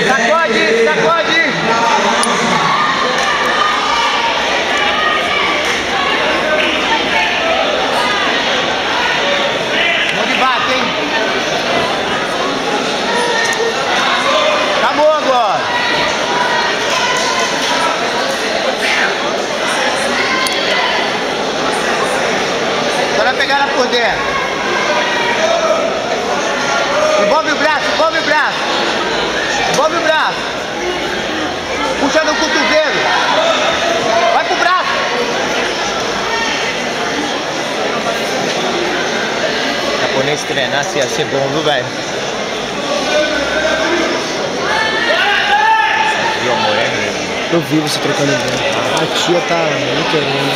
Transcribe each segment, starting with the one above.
Sacode, sacode. Mão de vaca, hein? Acabou agora. Só vai pegar ela por dentro. Envolve o braço, envolve o braço. Envolve o braço. Puxa no cotovelo. Vai pro braço. O japonês treinasse ia ser bom, viu, velho? Viu a morena? Eu vi você trocando ideia. A tia tá me querendo.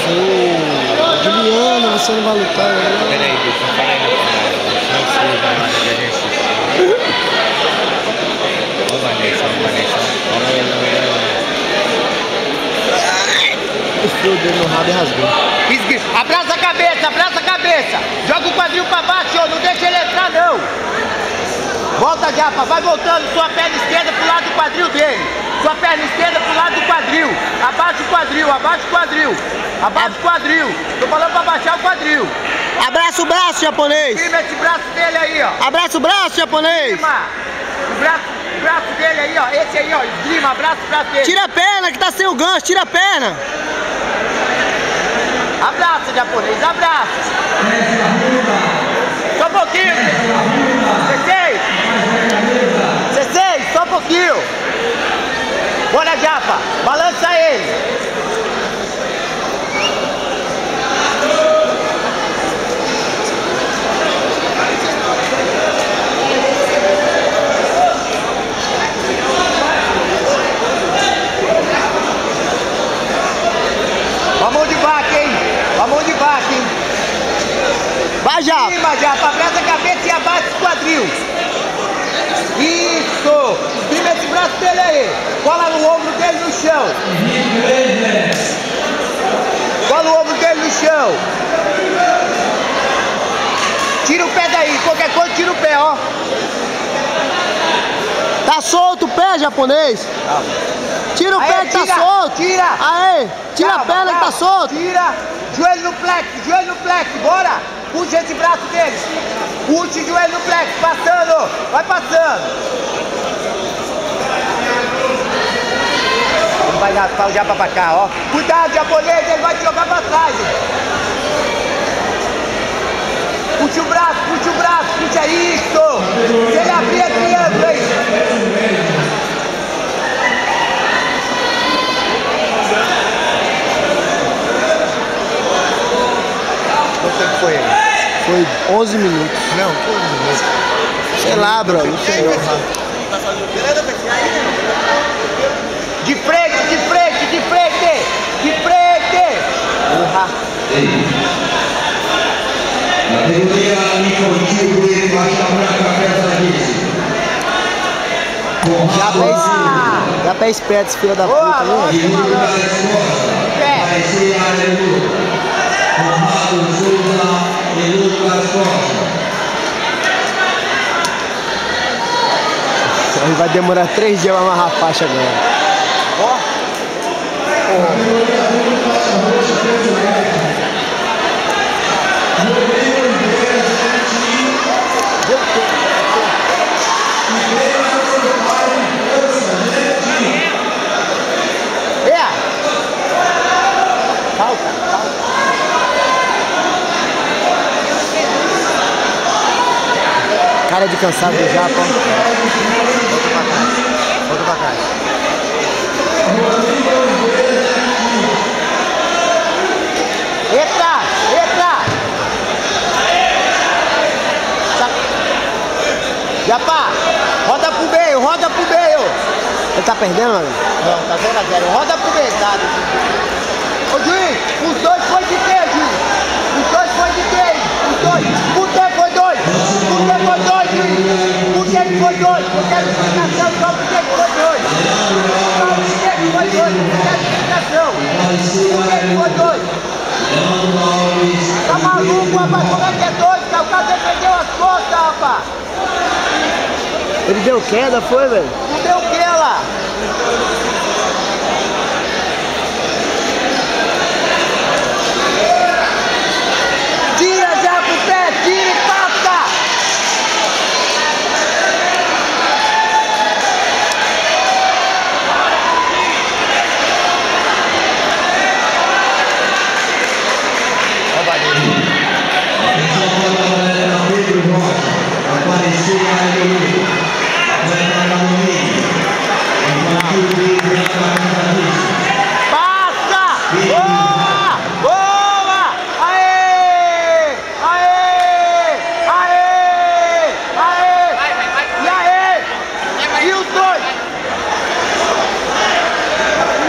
Ô, Juliana, você não vai lutar, né? Peraí, deixa eu falar aí na final. Não sei, vai lá que a gente assistiu. Ô, Vanessa. O fio dele no rabo e rasgou. Abraça a cabeça, abraça a cabeça. Joga o quadril pra baixo, ó. Não deixa ele entrar, não. Volta, Japa, vai voltando. Sua perna esquerda pro lado do quadril dele. Sua perna esquerda pro lado do quadril. Abaixa o quadril, abaixa o quadril. Abaixa o quadril. Tô falando pra baixar o quadril. Abraça o braço, japonês. Firma esse braço dele aí, ó. Abraça o braço, japonês. Firma. O braço dele aí, ó. Esse aí, ó. Esgrima, abraça o braço dele. Tira a perna que tá sem o gancho, tira a perna. Abraça, japonês, abraça. Só um pouquinho. C6, só um pouquinho. Bora, Japa, balança ele. Vamos de vaca, hein? Vamos de vaca, hein? Vai, Japa. Cima, Japa, abraça a cabeça e abaixa o quadril. Isso! Firma esse braço dele aí. Cola no ombro dele no chão. Cola o ombro dele no chão. Tira o pé daí. Qualquer coisa, tira o pé, ó. Tá solto o pé, japonês. Tira o pé que tá solto. Tira. Aê, tira a perna que tá solto. Tira. Joelho no plex, bora. Puxa esse braço dele. Puxa o joelho no plex, passando. Vai passando. Ele vai raspar o Japa pra cá, ó. Cuidado, japonês, ele vai te jogar pra trás. Puxa o braço, puxa isso. Se ele abrir, é triângulo, hein. Quanto tempo foi ele? Foi 11 minutos. Não, 11 minutos. Sei lá, bro. Não sei. De frente. Porra. Categoria infantil de faixa branca pesadíssima. Já pé esperto esse filho da puta, né? E Lucas Costa, Garcia Aleluia. Conrado Souza e Lucas Costa. Ele vai demorar 3 dias pra amarrar a faixa agora. Cara de cansado do Japa. Volta pra trás. Entra! Japa, roda pro meio. Ele tá perdendo, mano? Não, tá 0-0. Roda pro meio, tá? Ô, juiz, os dois foi de quê, juiz? Os dois foi de quê? Os dois. Por que foi dois? Juiz? Por que ele foi dois? Por que ele foi explicação? Só por que ele foi dois? Só por que ele foi dois? Por que explicação? Por que ele foi dois? Tá maluco, rapaz? Como é que é dois? O cara defendeu. Japa? Ele deu queda, foi, velho? Não deu o que lá? Tira já com o pé, tira e passa! Apareceu a Eloy. Passa! Boa! Boa! Aê! Aê! Aê! Aê! E aí? E os dois?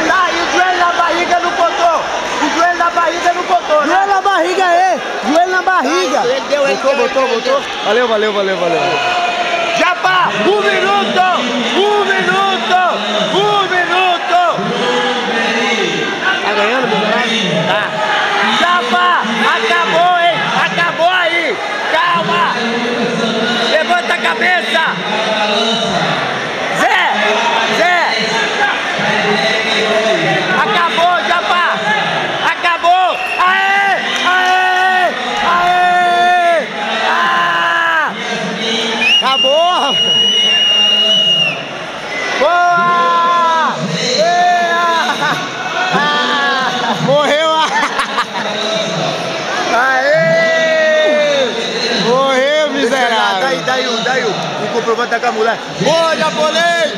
Tá, e o joelho na barriga não botou? O joelho na barriga não botou, né? Joelho na barriga aí! Joelho na barriga! Ele deu, ele Botou. Valeu. Japa, 1 minuto! 1 minuto! 1 minuto! Tá ganhando, meu? Tá. Japa, acabou, hein? Acabou aí! Calma! Levanta a cabeça! Zé! Acabou, Japa! Acabou! Aê! Aê! Aê! Ah! Acabou! Boa! Morreu! Aê! Morreu, miserável! Daí, o comprovante da mulher. Boa, japonês!